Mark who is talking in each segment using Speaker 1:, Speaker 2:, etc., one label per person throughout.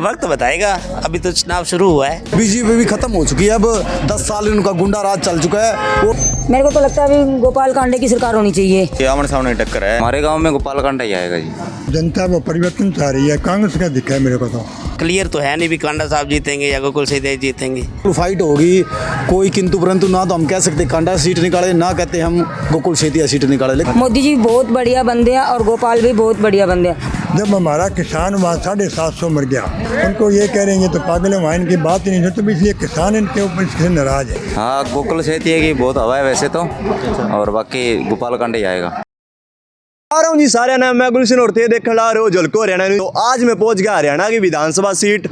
Speaker 1: वक्त बताएगा, अभी तो चुनाव शुरू हुआ है।
Speaker 2: बीजेपी भी खत्म हो चुकी है, अब 10 साल इनका गुंडा राज चल चुका है। वो
Speaker 3: मेरे को तो लगता है अभी गोपाल कांडे की सरकार होनी चाहिए।
Speaker 4: ये आमने सामने टक्कर है, हमारे गांव में गोपाल कांडा ही आएगा जी।
Speaker 5: जनता वो परिवर्तन चाह रही है, कांग्रेस का दिखा है मेरे को तो।
Speaker 1: क्लियर तो है नहीं भी कांडा साहब जीतेंगे या गोकुल सेतिया जीतेंगे।
Speaker 2: फाइट होगी, कोई किंतु परंतु ना तो हम कह सकते कांडा सीट निकाले, ना कहते हम गोकुल सेतिया सीट निकाले। लेकिन
Speaker 3: मोदी जी बहुत बढ़िया बंदे हैं और गोपाल भी बहुत बढ़िया बंदे हैं।
Speaker 5: जब हमारा किसान वहाँ 750 मर गया, उनको ये कह रहे हैं ये तो पागल है, वहाँ इनकी बात ही नहीं सुनते, तो इसलिए किसान इनके ऊपर इससे नाराज है।
Speaker 4: हाँ, गोकुल सेतिया की बहुत हवा है वैसे तो, और बाकी गोपाल कांडा ही आएगा।
Speaker 6: आ रहा हूँ जी सारे ना, मैं गुलशन और थे देखने ला रहे हो झलको हरियाणा। तो आज मैं पहुंच गया हरियाणा की विधानसभा सीट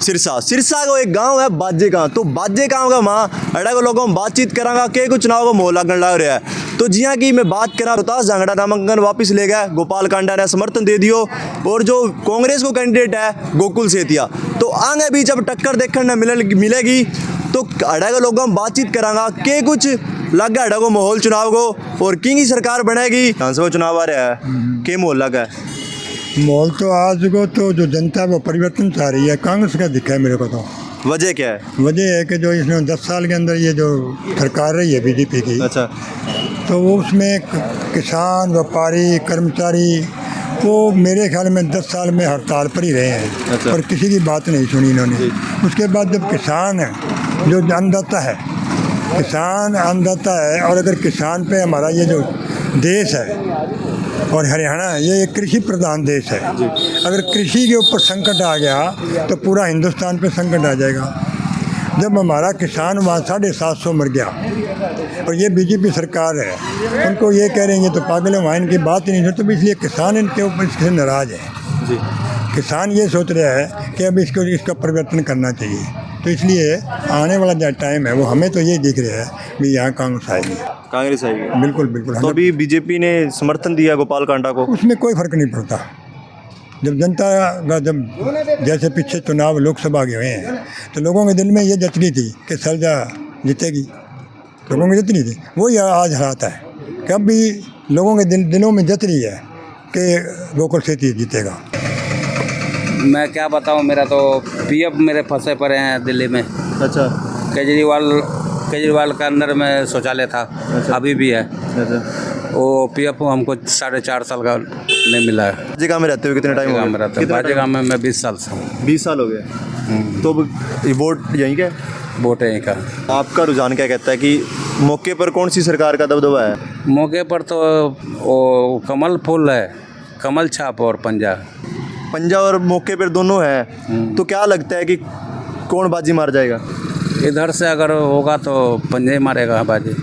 Speaker 6: सिरसा। सिरसा का एक गांव है बाजे गांव। तो बाजे गांव का माँ अड़ा को लोगों बातचीत करांगा के कुछ चुनाव को मोह लगन लग रहा है। तो जी हाँ की मैं बात करा, रोहतास झांगड़ा नामांकन वापस ले गया, गोपाल कांडा ने समर्थन दे दियो, और जो कांग्रेस को कैंडिडेट है गोकुल सेतिया। तो आगे बीच अब टक्कर देखने मिलेगी। तो अड़ा के लोगों बातचीत करांगा के कुछ लग गया अड़ा को माहौल चुनाव को, और किंग की सरकार बनेगी। विधानसभा चुनाव आ रहा है, के माहौल लगा है?
Speaker 5: माहौल तो आज को तो जो जनता वो परिवर्तन चाह रही है, कांग्रेस का दिखा है मेरे को तो।
Speaker 6: वजह क्या है?
Speaker 5: वजह है कि जो इसमें 10 साल के अंदर ये जो सरकार रही है बीजेपी की,
Speaker 6: अच्छा,
Speaker 5: तो वो उसमें किसान, व्यापारी, कर्मचारी वो मेरे ख्याल में 10 साल में हड़ताल पर ही रहे हैं।
Speaker 6: अच्छा।
Speaker 5: और किसी की बात नहीं सुनी इन्होंने। उसके बाद जब किसान है जो अन्नदाता है, किसान अन्नदाता है, और अगर किसान पे हमारा ये जो देश है और हरियाणा ये एक कृषि प्रधान देश है, अगर कृषि के ऊपर संकट आ गया तो पूरा हिंदुस्तान पे संकट आ जाएगा। जब हमारा किसान वहाँ 750 मर गया, और ये बीजेपी सरकार है, उनको ये कह रहे हैं ये तो पागल है, वहाँ इनकी बात ही नहीं सुनते, तो इसलिए किसान इनके ऊपर इससे नाराज है। किसान ये सोच रहा है कि अब इसका परिवर्तन करना चाहिए। तो इसलिए आने वाला जो टाइम है वो हमें तो ये दिख रहा है भी यहाँ कांग्रेस आएगी।
Speaker 6: कांग्रेस आएगी?
Speaker 5: बिल्कुल बिल्कुल।
Speaker 6: तो अभी बीजेपी ने समर्थन दिया गोपाल कांडा को,
Speaker 5: उसमें कोई फर्क नहीं पड़ता। जब जनता का जब जैसे पीछे चुनाव लोकसभा के हुए हैं, तो लोगों के दिल में ये जतनी थी कि सलजा जीतेगी, लोगों की जतनी थी, वही आज हालात है कि अब भी लोगों के दिलों में जत रही है कि गोकुल सेतिया जीतेगा।
Speaker 7: मैं क्या बताऊं, मेरा तो पीएफ मेरे फंसे पड़े हैं दिल्ली में।
Speaker 6: अच्छा,
Speaker 7: केजरीवाल के अंदर में शौचालय था।
Speaker 6: अच्छा।
Speaker 7: अभी भी है।
Speaker 6: अच्छा।
Speaker 7: वो पीएफ हमको 4.5 साल का नहीं मिला है।
Speaker 6: बाजे गाँव में रहते हो कितने टाइम हो
Speaker 7: गाँव में
Speaker 6: गया?
Speaker 7: रहता है, बाजे गाँव में मैं 20 साल से हूँ।
Speaker 6: 20 साल हो गए। तो अब ये वोट यहीं का है?
Speaker 7: वोट है का।
Speaker 6: आपका रुझान क्या कहता है कि मौके पर कौन सी सरकार का दबदबा है?
Speaker 7: मौके पर तो वो कमल फूल है, कमल छाप और
Speaker 6: पंजा और मौके पर दोनों है। तो क्या लगता है कि कौन बाजी मार जाएगा?
Speaker 7: इधर से अगर होगा तो पंजे मारेगा बाजी।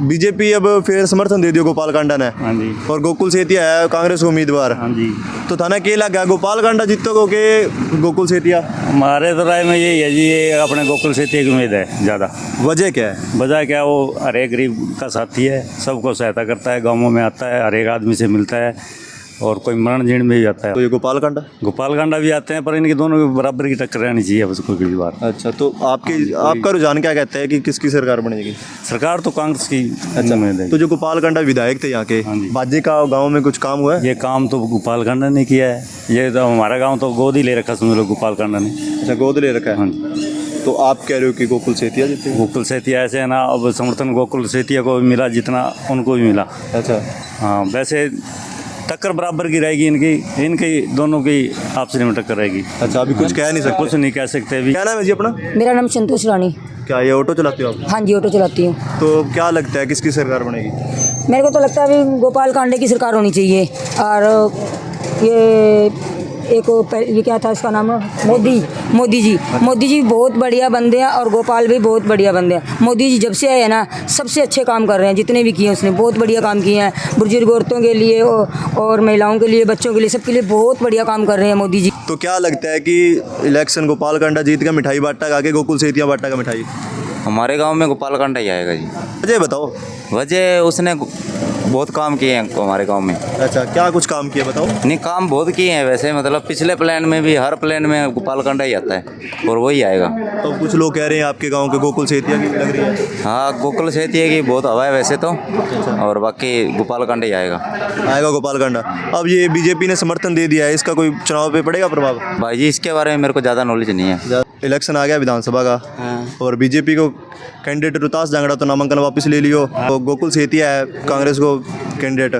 Speaker 6: बीजेपी अब फिर समर्थन दे दियो गोपाल कांडा ने।
Speaker 7: हाँ जी।
Speaker 6: और गोकुल सेतिया है कांग्रेस उम्मीदवार।
Speaker 7: हाँ जी।
Speaker 6: तो थाना के लगा गोपाल कांडा जीतोगे के गोकुल सेतिया?
Speaker 7: हमारे तो राय में यही है जी, ये अपने गोकुल सेतिया की उम्मीद है ज़्यादा।
Speaker 6: वजह क्या है?
Speaker 7: वजह क्या, वो हर एक गरीब का साथी है, सबको सहायता करता है, गाँवों में आता है, हर एक आदमी से मिलता है, और कोई मरण जीर्ण में भी आता है।
Speaker 6: तो ये गोपाल कांडा
Speaker 7: भी आते हैं, पर इनकी दोनों की बराबर की टक्कर रहनी चाहिए बस कोई भी बार।
Speaker 6: अच्छा, तो आपका रुझान क्या कहता है कि किसकी सरकार बनेगी?
Speaker 7: सरकार तो कांग्रेस की।
Speaker 6: अच्छा, तो जो गोपाल कांडा विधायक थे यहाँ के,
Speaker 7: हाँ जी।
Speaker 6: बाजे का गाँव में कुछ काम हुआ है?
Speaker 7: ये काम तो गोपाल कांडा ने किया है। ये तो हमारा गाँव तो गोद ही ले रखा समझ लो गोपाल कांडा ने।
Speaker 6: अच्छा, गोद ले रखा है।
Speaker 7: हाँ जी।
Speaker 6: तो आप कह रहे हो कि गोकुल सेतिया जीतेगा?
Speaker 7: गोकुल सेतिया ऐसे है ना, अब समर्थन गोकुल सेतिया को भी मिला जितना उनको भी मिला।
Speaker 6: अच्छा।
Speaker 7: हाँ, वैसे टक्कर बराबर की रहेगी इनकी दोनों की आपस में टक्कर रहेगी।
Speaker 6: अच्छा, अभी कुछ कह नहीं सकते?
Speaker 7: कुछ नहीं कह सकते अभी।
Speaker 6: क्या नाम है जी अपना?
Speaker 3: मेरा नाम संतोष रानी।
Speaker 6: क्या ये ऑटो चलाते हो आप?
Speaker 3: हाँ जी, ऑटो चलाती हूँ।
Speaker 6: तो क्या लगता है किसकी सरकार बनेगी?
Speaker 3: मेरे को तो लगता है अभी गोपाल कांडे की सरकार होनी चाहिए। और ये ये क्या था इसका नाम, मोदी जी बहुत बढ़िया बंदे हैं, और गोपाल भी बहुत बढ़िया बंदे हैं। मोदी जी जब से आए हैं ना, सबसे अच्छे काम कर रहे हैं, जितने भी किए हैं उसने बहुत बढ़िया काम किए हैं। बुजुर्ग औरतों के लिए और महिलाओं के लिए, बच्चों के लिए, सबके लिए बहुत बढ़िया काम कर रहे हैं मोदी जी।
Speaker 6: तो क्या लगता है कि इलेक्शन गोपाल कांडा जीत का मिठाई बांटा का आगे गोकुल सेतिया बांटा का मिठाई?
Speaker 4: हमारे गांव में गोपाल कांडा ही आएगा जी।
Speaker 6: वजह बताओ।
Speaker 4: वजह उसने बहुत काम किए हैं हमारे गांव में।
Speaker 6: अच्छा, क्या कुछ काम किए बताओ।
Speaker 4: नहीं, काम बहुत किए हैं वैसे, मतलब पिछले प्लान में भी हर प्लान में गोपालकांडा ही आता है और वही आएगा।
Speaker 6: तो कुछ लोग कह रहे हैं आपके गांव के गोकुल सेतिया की लग रही है।
Speaker 4: हाँ, गोकुल सेतिया की बहुत हवा है वैसे तो, और बाकी गोपालकांडा ही आएगा।
Speaker 6: आएगा गोपालकांडा। अब ये बीजेपी ने समर्थन दे दिया है, इसका कोई चुनाव पे पड़ेगा प्रभाव?
Speaker 4: भाई जी इसके बारे में मेरे को ज़्यादा नॉलेज नहीं है।
Speaker 6: इलेक्शन आ गया विधानसभा का, और बीजेपी को कैंडिडेट रोहतास जांगड़ा तो नामांकन वापस ले लियो, तो गोकुल सेतिया है कांग्रेस को कैंडिडेट,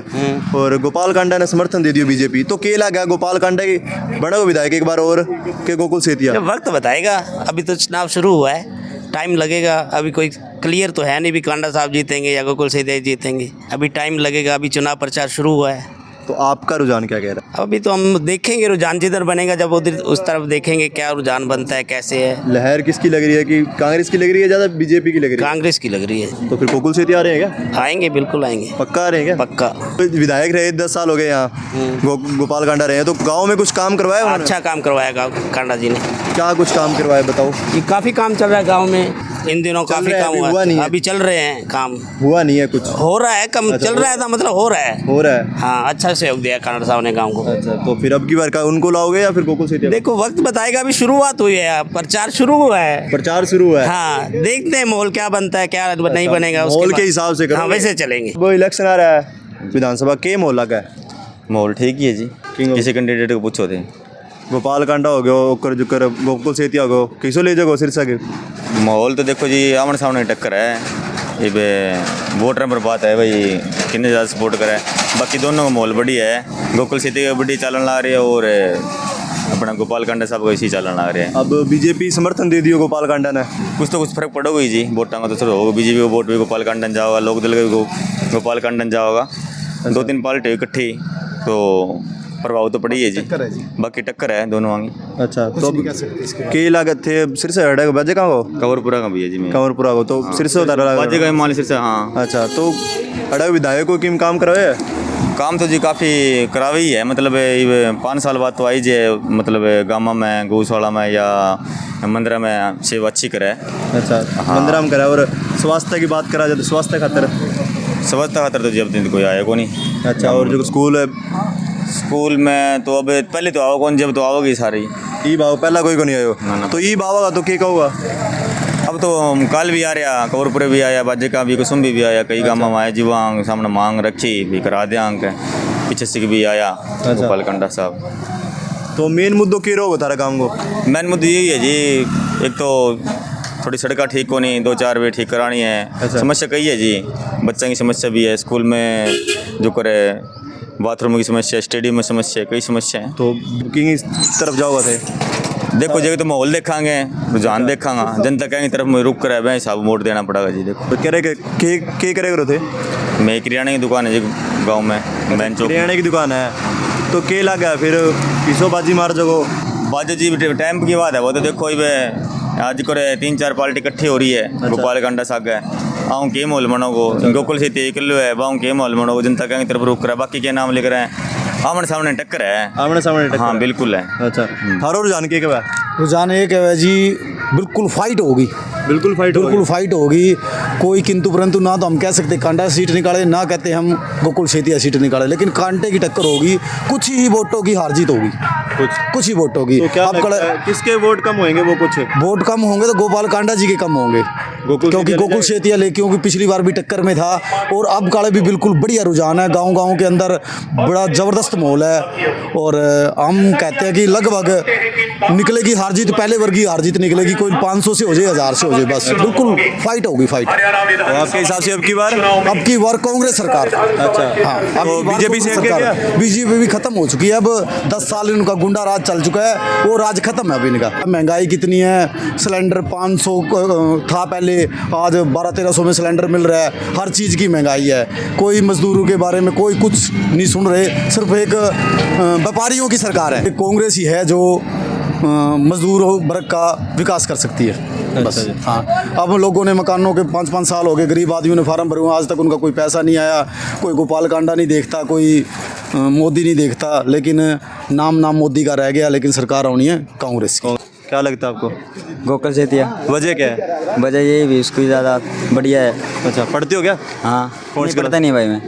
Speaker 6: और गोपाल कांडा ने समर्थन दे दियो बीजेपी। तो केला गया गोपाल कांडा की बड़ा विधायक एक बार और के गोकुल सेतिया?
Speaker 1: वक्त बताएगा, अभी तो चुनाव शुरू हुआ है, टाइम लगेगा। अभी कोई क्लियर तो है नहीं भी कांडा साहब जीतेंगे या गोकुल सेतिया जीतेंगे, अभी टाइम लगेगा। अभी चुनाव प्रचार शुरू हुआ है।
Speaker 6: तो आपका रुझान क्या कह रहा है?
Speaker 1: अभी तो हम देखेंगे रुझान जिधर बनेगा, जब उधर उस तरफ देखेंगे क्या रुझान बनता है, कैसे है।
Speaker 6: लहर किसकी लग रही है, कि कांग्रेस की लग रही है ज़्यादा, बीजेपी की लग रही है?
Speaker 1: कांग्रेस की लग रही है।
Speaker 6: तो फिर गोकुल सेतिया आ रहे हैं क्या?
Speaker 1: आएंगे, बिल्कुल आएंगे,
Speaker 6: पक्का आ रहे हैं क्या?
Speaker 1: पक्का।
Speaker 6: तो विधायक रहे 10 साल हो गए यहाँ, गोपाल कांडा रहे हैं, तो गाँव में कुछ काम करवाया उन्होंने?
Speaker 1: अच्छा काम करवाया कांडा जी ने।
Speaker 6: क्या कुछ काम करवाया बताओ।
Speaker 1: ये काफ़ी काम चल रहा है गांव में इन दिनों, काफ़ी
Speaker 6: रहा है,
Speaker 1: काम
Speaker 6: अभी
Speaker 1: हुआ
Speaker 6: हुआ नहीं है।
Speaker 1: अभी चल रहे हैं काम,
Speaker 6: हुआ नहीं है कुछ?
Speaker 1: हो रहा है, कम चल रहा है था, मतलब हो रहा है।
Speaker 6: हो रहा है।
Speaker 1: हाँ, अच्छा सहयोग दिया कांडा साहब ने गांव को।
Speaker 6: अच्छा, तो फिर अब की बार का उनको लाओगे या फिर गोकुल सेतिया?
Speaker 1: देखो वक्त बताएगा, अभी शुरुआत हुई है, प्रचार शुरू हुआ है।
Speaker 6: प्रचार शुरू हुआ है।
Speaker 1: हाँ, देखते हैं माहौल क्या बनता है, क्या नहीं बनेगा, उसके
Speaker 6: माहौल
Speaker 1: बाद-
Speaker 6: के हिसाब से करोगे?
Speaker 1: हाँ, वैसे चलेंगे।
Speaker 6: वो इलेक्शन आ रहा है विधानसभा के, माहौल लगा है?
Speaker 4: माहौल ठीक ही है जी, किसी कैंडिडेट को पूछो थे।
Speaker 6: गोपाल कांडा हो गया, ओकर जुकर गोकुल सेतिया हो गयो, किसो ले जाओ सिरसा के?
Speaker 4: माहौल तो देखो जी आमने सामने टक्कर है, ये वोटर पर बात है भाई किन्ने ज़्यादा सपोर्ट करे। बाकी दोनों का माहौल बढ़िया है, गोकुल सेतिया बढ़ी चालन ला रही है और अपना गोपाल कांडा साहब को इसी चालन ला रहे हैं।
Speaker 6: अब बीजेपी समर्थन दे दियो गोपाल कांडा ने,
Speaker 4: कुछ तो कुछ फर्क पड़ोगा ही जी, वोटा का तो शुरू होगा। बीजेपी को वोट भी गोपाल कांडन जाओगा, लोक दल का गोपाल कांडन जाओगा, 2-3 पार्टी इकट्ठी, तो प्रभाव तो पड़ी है जी। बाकी टक्कर है दोनों आगे।
Speaker 6: अच्छा, तो के लागत थे सिरसा हड़ा बजे कहाँ हो?
Speaker 4: कंवरपुरा का भी है जी, मैं
Speaker 6: कंवरपुरा हो, तो सिरसा उतारा
Speaker 4: बाजे का मान सिरसा। हाँ,
Speaker 6: अच्छा, तो हड़ा विधायकों की काम करवाए?
Speaker 4: काम तो जी काफ़ी करावे ही है, मतलब 5 साल बाद तो आई जे, मतलब गामा में गौशाला में या मंदिर में सेवा अच्छी करे।
Speaker 6: अच्छा, मंदिर में करा। और स्वास्थ्य की बात करा जाए तो स्वास्थ्य खातर
Speaker 4: तो जी अब दिन कोई आया को नहीं।
Speaker 6: अच्छा, और जो स्कूल है,
Speaker 4: स्कूल में तो अब पहले तो आओ कौन, जब तो आओगी सारी
Speaker 6: ई बाबा पहला कोई को नहीं आयो।
Speaker 4: ना।
Speaker 6: तो ई बाबा का तो क्या होगा?
Speaker 4: अब तो कल भी आ रहा, कौरपुरे भी आया, बाजे का भी, कुसुम भी आया, कई गाँव में आया, जीवांग सामने मांग रखी भी करा दे अंक, पीछे से भी आया गोपाल कांडा साहब।
Speaker 6: तो मेन मुद्दों के रोग थारा काम को?
Speaker 4: मेन मुद्दा यही है जी, एक तो थोड़ी सड़कें ठीक होनी, 2-4 वे ठीक करानी है।
Speaker 6: अच्छा।
Speaker 4: समस्या कई है जी, बच्चों की समस्या भी है, स्कूल में जो करे, बाथरूम की समस्या, स्टेडियम में समस्या, कई समस्या है।
Speaker 6: तो बुकिंग तरफ जाओगे थे?
Speaker 4: देखो जगह तो माहौल देखांगे, रुझान देखांगा, जनता कहीं तरफ में रुक कर है, वही हिसाब वोट देना पड़ेगा जी। देखो
Speaker 6: तो कह रहे के करे करो थे?
Speaker 4: मैं किराने की दुकान है जी गाँव में, मैन चौक।
Speaker 6: किराने की दुकान है, तो के लगा फिर किसो बाजी मार जगो?
Speaker 4: बाजे जी टाइम की बात है वो, तो देखो आज को 3-4 पार्टी इकट्ठी हो रही है। गोपाल कांडा साग है, आऊँ के माहौल मनोगो, गोकुल सेतिया किलो है, बाऊँ के माहौल मनोगो, जनता कहीं तरफ रुक रहा है, बाकी के नाम लिख रहे हैं, आमने सामने टक्कर है।
Speaker 6: आमने सामने टक्कर?
Speaker 4: हाँ बिल्कुल है।
Speaker 6: अच्छा, थारो रुझान के क्या?
Speaker 2: रुझान एक है जी, बिल्कुल फाइट होगी,
Speaker 6: बिल्कुल फाइट
Speaker 2: बिल्कुल फाइट होगी। कोई किंतु परंतु ना तो हम कह सकते कांडा सीट निकाले, ना कहते हम गोकुल सेतिया सीट निकाले, लेकिन कांटे की टक्कर होगी। कुछ ही वोटों की हार जीत होगी, कुछ ही वोटों की।
Speaker 6: तो क्या
Speaker 2: अब
Speaker 6: लगता है, किसके वोट कम होंगे? वो कुछ
Speaker 2: वोट कम होंगे तो गोपाल कांडा जी के कम होंगे, क्योंकि गोकुल सेतिया ले, क्योंकि पिछली बार भी टक्कर में था, और अब काले भी बिल्कुल बढ़िया रुझान है। गांव के अंदर बड़ा ज़बरदस्त माहौल है, और हम कहते हैं कि लगभग निकलेगी हार जीत, पहले वर्ग की हार जीत निकलेगी, कोई 500 से हो जाए, 1000 से हो जाए, बस बिल्कुल फाइट होगी, फाइट।
Speaker 6: तो आपके हिसाब से अब की बार
Speaker 2: कांग्रेस सरकार।
Speaker 6: अच्छा,
Speaker 2: हाँ, अब
Speaker 6: तो बीजेपी से
Speaker 2: बीजेपी भी खत्म हो चुकी है। अब 10 साल इनका गुंडा राज चल चुका है, वो राज खत्म है अब इनका। महंगाई कितनी है, सिलेंडर 500 था पहले, आज 1200-1300 में सिलेंडर मिल रहा है। हर चीज़ की महंगाई है, कोई मजदूरों के बारे में कोई कुछ नहीं सुन रहे, सिर्फ एक व्यापारियों की सरकार है। कांग्रेस ही है जो मजदूर वर्ग का विकास कर सकती है, बस। हाँ, अब लोगों ने मकानों के 5-5 साल हो गए, गरीब आदमियों ने फार्म भरे हुए, आज तक उनका कोई पैसा नहीं आया। कोई गोपाल कांडा नहीं देखता, कोई मोदी नहीं देखता, लेकिन नाम मोदी का रह गया, लेकिन सरकार होनी है कांग्रेस की।
Speaker 6: क्या लगता है आपको?
Speaker 8: गोकुल सेतिया।
Speaker 6: वजह क्या है?
Speaker 8: वजह यही भी उसकी ज़्यादा बढ़िया है।
Speaker 6: अच्छा, पढ़ते हो क्या?
Speaker 8: हाँ,
Speaker 6: कौन
Speaker 8: नहीं
Speaker 6: सी
Speaker 8: पढ़ता नहीं भाई मैं।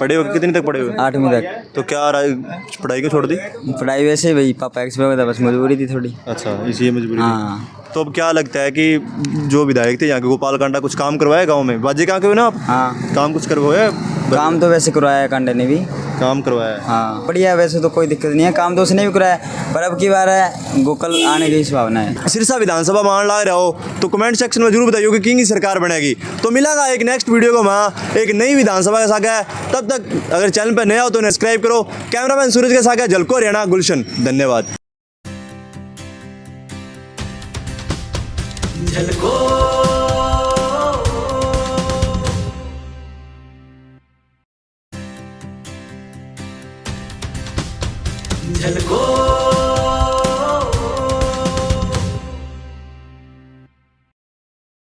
Speaker 6: पढ़े हो, कितनी तक पढ़े हो?
Speaker 8: 8वीं तक।
Speaker 6: तो क्या पढ़ाई को छोड़ दी?
Speaker 8: पढ़ाई वैसे ही भाई पापा एक्सपायर था, बस मजबूरी थी थोड़ी।
Speaker 6: अच्छा, इसी मजबूरी थी।
Speaker 8: हाँ।
Speaker 6: तो अब क्या लगता है कि जो विधायक थे यहाँ के गोपाल कांडा कुछ काम करवाया गांव में? बाजे कहाँ के हो ना आप?
Speaker 8: हाँ,
Speaker 6: काम कुछ करवाया?
Speaker 8: काम तो वैसे करवाया है कांडे ने भी।
Speaker 6: काम करवाया है।
Speaker 8: हाँ बढ़िया है, वैसे तो कोई दिक्कत नहीं है, काम तो उसने भी कराया, पर अब की बार है गोकल आने की संभावना है।
Speaker 6: सिरसा विधानसभा में आने लग रहा हो तो कमेंट सेक्शन में जरूर बताइए कि किंग की सरकार बनेगी। तो मिलेगा एक नेक्स्ट वीडियो को वहाँ एक नई विधानसभा के साथ है। तब तक अगर चैनल पर नया हो तो सब्सक्राइब करो। कैमरामैन सूरज के साथ है जलको हरियाणा गुलशन। धन्यवाद।
Speaker 9: झलको